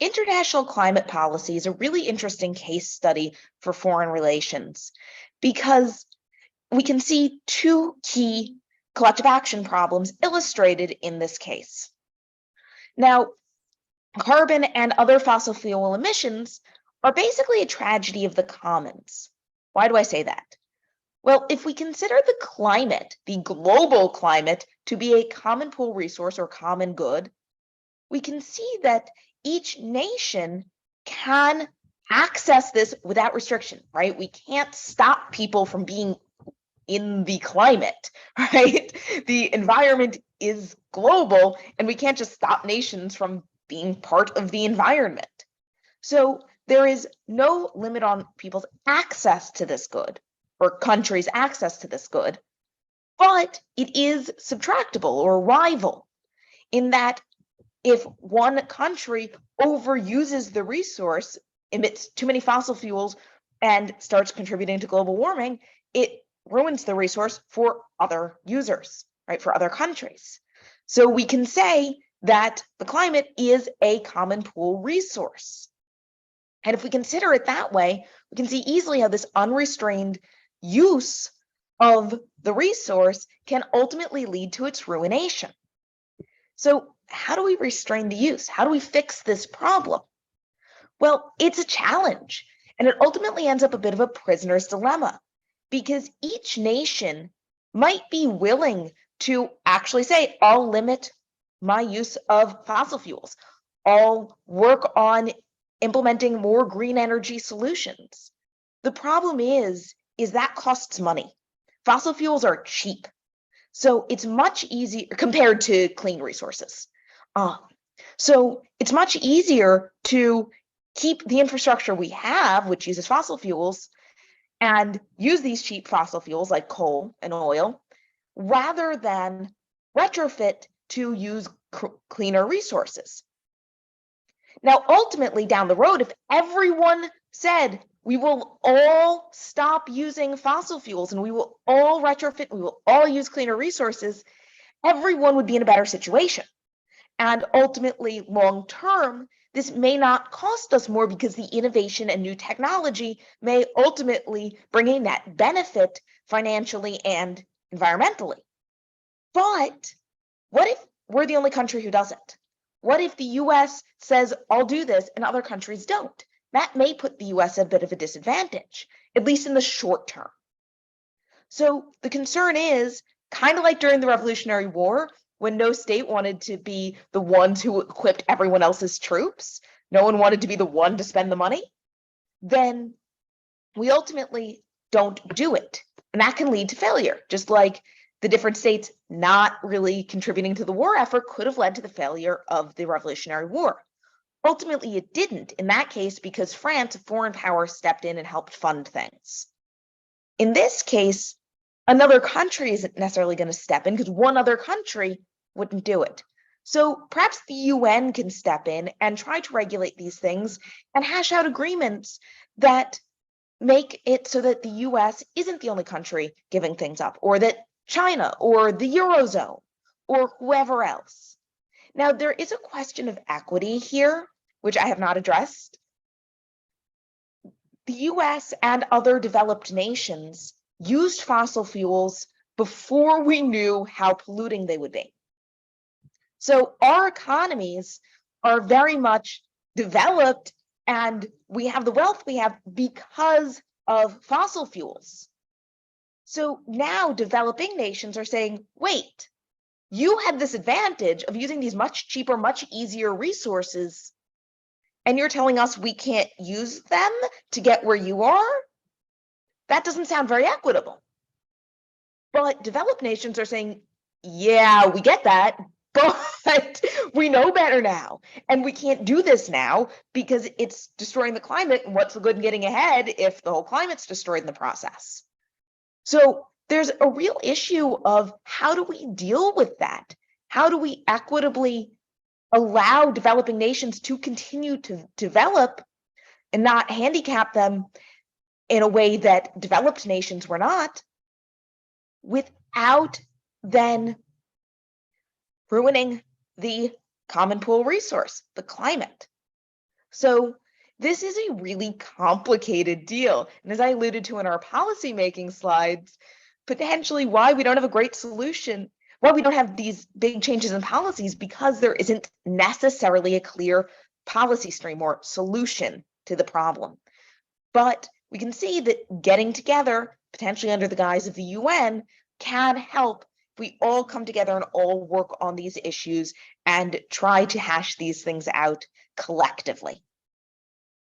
International climate policy is a really interesting case study for foreign relations because we can see two key collective action problems illustrated in this case. Now, carbon and other fossil fuel emissions are basically a tragedy of the commons. Why do I say that? Well, if we consider the climate, the global climate, to be a common pool resource or common good, we can see that each nation can access this without restriction, right? We can't stop people from being in the climate, right? The environment is global, and we can't just stop nations from being part of the environment. So there is no limit on people's access to this good or countries' access to this good, but it is subtractable or rival in that if one country overuses the resource, emits too many fossil fuels, and starts contributing to global warming, it ruins the resource for other users, right? For other countries. So we can say that the climate is a common pool resource. And if we consider it that way, we can see easily how this unrestrained use of the resource can ultimately lead to its ruination. So how do we restrain the use? How do we fix this problem? Well, it's a challenge, and it ultimately ends up a bit of a prisoner's dilemma because each nation might be willing to actually say, I'll limit my use of fossil fuels. I'll work on implementing more green energy solutions. The problem is that costs money. Fossil fuels are cheap. So it's much easier compared to clean resources. So it's much easier to keep the infrastructure we have, which uses fossil fuels, and use these cheap fossil fuels like coal and oil, rather than retrofit to use cleaner resources. Now, ultimately, down the road, if everyone said, we will all stop using fossil fuels and we will all retrofit, we will all use cleaner resources, everyone would be in a better situation. And ultimately, long term, this may not cost us more because the innovation and new technology may ultimately bring a net benefit financially and environmentally. But what if we're the only country who doesn't? What if the US says, I'll do this, and other countries don't? That may put the US at a bit of a disadvantage, at least in the short term. So the concern is kind of like during the Revolutionary War, when no state wanted to be the ones who equipped everyone else's troops, no one wanted to be the one to spend the money, then we ultimately don't do it. And that can lead to failure, just like the different states not really contributing to the war effort could have led to the failure of the Revolutionary War. Ultimately, it didn't in that case because France, a foreign power, stepped in and helped fund things. In this case, another country isn't necessarily going to step in because one other country wouldn't do it. So perhaps the UN can step in and try to regulate these things and hash out agreements that make it so that the US isn't the only country giving things up, or that China or the Eurozone or whoever else. Now, there is a question of equity here, which I have not addressed. The US and other developed nations used fossil fuels before we knew how polluting they would be. So our economies are very much developed, and we have the wealth we have because of fossil fuels. So now developing nations are saying, wait, you had this advantage of using these much cheaper, much easier resources, and you're telling us we can't use them to get where you are? That doesn't sound very equitable. But developed nations are saying, yeah, we get that, but we know better now. And we can't do this now because it's destroying the climate. And what's the good in getting ahead if the whole climate's destroyed in the process? So there's a real issue of how do we deal with that? How do we equitably allow developing nations to continue to develop and not handicap them in a way that developed nations were not, without then ruining the common pool resource, the climate? So this is a really complicated deal. And as I alluded to in our policymaking slides, potentially why we don't have a great solution, why we don't have these big changes in policies, because there isn't necessarily a clear policy stream or solution to the problem. But we can see that getting together, potentially under the guise of the UN, can help if we all come together and all work on these issues and try to hash these things out collectively.